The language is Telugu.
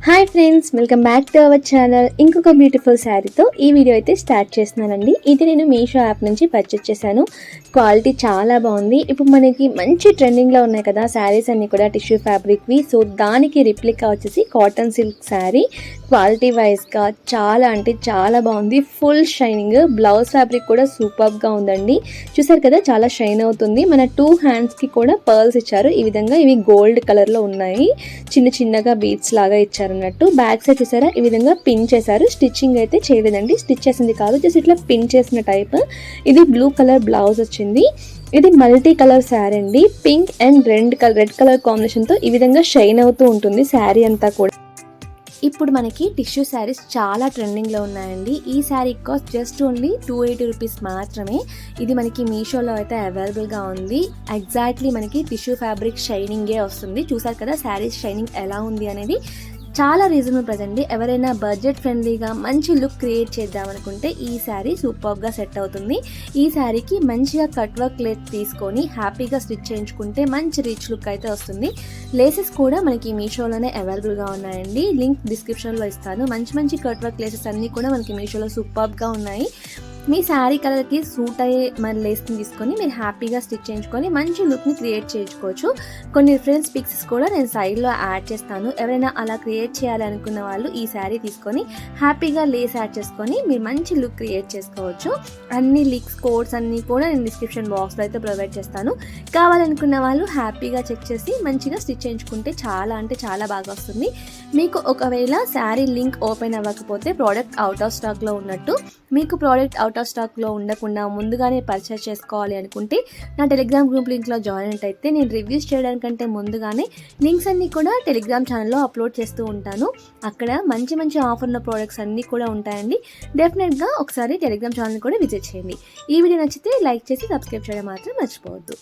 Hi friends, welcome back to our channel. ఇంకొక బ్యూటిఫుల్ శారీతో ఈ వీడియో అయితే స్టార్ట్ చేస్తున్నానండి. ఇది నేను మీషో యాప్ నుంచి పర్చేస్ చేశాను. క్వాలిటీ చాలా బాగుంది. ఇప్పుడు మనకి మంచి ట్రెండింగ్లో ఉన్నాయి కదా శారీస్ అన్నీ కూడా టిష్యూ ఫ్యాబ్రిక్వి. సో దానికి రిప్లికా వచ్చేసి కాటన్ సిల్క్ శారీ. క్వాలిటీ వైజ్గా చాలా అంటే చాలా బాగుంది. ఫుల్ షైనింగ్, బ్లౌజ్ ఫ్యాబ్రిక్ కూడా సూపర్గా ఉందండి. చూసారు కదా, చాలా షైన్ అవుతుంది. మన 2 హ్యాండ్స్కి కూడా పర్ల్స్ ఇచ్చారు. ఈ విధంగా ఇవి గోల్డ్ కలర్లో ఉన్నాయి. చిన్న చిన్నగా బీడ్స్ లాగా ఇచ్చారు అన్నట్టు. బ్యాక్ సైడ్ చూసారా, ఈ విధంగా పిన్ చేశారు. స్టిచ్చింగ్ అయితే చేయలేదండి, స్టిచ్ చేసింది కాదు, జస్ట్ ఇట్లా పిన్ చేసిన టైప్. ఇది బ్లూ కలర్ బ్లౌజ్ వచ్చింది. ఇది మల్టీ కలర్ శారీ అండి. పింక్ అండ్ రెడ్ కలర్ కాంబినేషన్తో ఈ విధంగా షైన్ అవుతూ ఉంటుంది శారీ అంతా కూడా. ఇప్పుడు మనకి టిష్యూ శారీస్ చాలా ట్రెండింగ్లో ఉన్నాయండి. ఈ sari cost just only 280 rupees మాత్రమే. ఇది మనకి మీషోలో అయితే అవైలబుల్గా ఉంది. ఎగ్జాక్ట్లీ మనకి టిష్యూ ఫ్యాబ్రిక్ షైనింగే వస్తుంది. చూసారు కదా శారీస్ షైనింగ్ ఎలా ఉంది అనేది. చాలా రీజనబుల్ ప్రైస్ అండి. ఎవరైనా బడ్జెట్ ఫ్రెండ్లీగా మంచి లుక్ క్రియేట్ చేద్దామనుకుంటే ఈ శారీ సూపర్గా సెట్ అవుతుంది. ఈ శారీకి మంచిగా కట్ వర్క్ లేస్ తీసుకొని హ్యాపీగా స్టిచ్ చేయించుకుంటే మంచి రిచ్ లుక్ అయితే వస్తుంది. లేసెస్ కూడా మనకి మీషోలోనే అవైలబుల్గా ఉన్నాయండి. లింక్ డిస్క్రిప్షన్లో ఇస్తాను. మంచి మంచి కట్ వర్క్ లేసెస్ అన్నీ కూడా మనకి మీషోలో సూపర్గా ఉన్నాయి. మీ శారీ కలర్కి సూట్ అయ్యే మన లేస్ని తీసుకొని మీరు హ్యాపీగా స్టిచ్ చేయించుకొని మంచి లుక్ని క్రియేట్ చేయించుకోవచ్చు. కొన్ని రిఫరెన్స్ పిక్స్ కూడా నేను సైడ్లో యాడ్ చేస్తాను. ఎవరైనా అలా క్రియేట్ చేయాలి అనుకున్న వాళ్ళు ఈ శారీ తీసుకొని హ్యాపీగా లేస్ యాడ్ చేసుకొని మీరు మంచి లుక్ క్రియేట్ చేసుకోవచ్చు. అన్ని లింక్స్ కోడ్స్ అన్నీ కూడా నేను డిస్క్రిప్షన్ బాక్స్లో అయితే ప్రొవైడ్ చేస్తాను. కావాలనుకున్న వాళ్ళు హ్యాపీగా చెక్ చేసి మంచిగా స్టిచ్ చేయించుకుంటే చాలా అంటే చాలా బాగా వస్తుంది. మీకు ఒకవేళ శారీ లింక్ ఓపెన్ అవ్వకపోతే ప్రోడక్ట్ అవుట్ ఆఫ్ స్టాక్లో ఉన్నట్టు. మీకు ప్రోడక్ట్ అవుట్ ఆఫ్ స్టాక్లో ఉండకుండా ముందుగానే పర్చేస్ చేసుకోవాలి అనుకుంటే నా టెలిగ్రామ్ గ్రూప్ లింక్లో జాయిన్ అయితే నేను రివ్యూస్ చేయడానికంటే ముందుగానే లింక్స్ అన్నీ కూడా టెలిగ్రామ్ ఛానల్లో అప్లోడ్ చేస్తూ ఉంటాను. అక్కడ మంచి మంచి ఆఫర్ ఉన్న ప్రోడక్ట్స్ అన్నీ కూడా ఉంటాయండి. డెఫినెట్గా ఒకసారి టెలిగ్రామ్ ఛానల్ కూడా విజిట్ చేయండి. ఈ వీడియో నచ్చితే లైక్ చేసి సబ్స్క్రైబ్ చేయడం మాత్రం మర్చిపోవద్దు.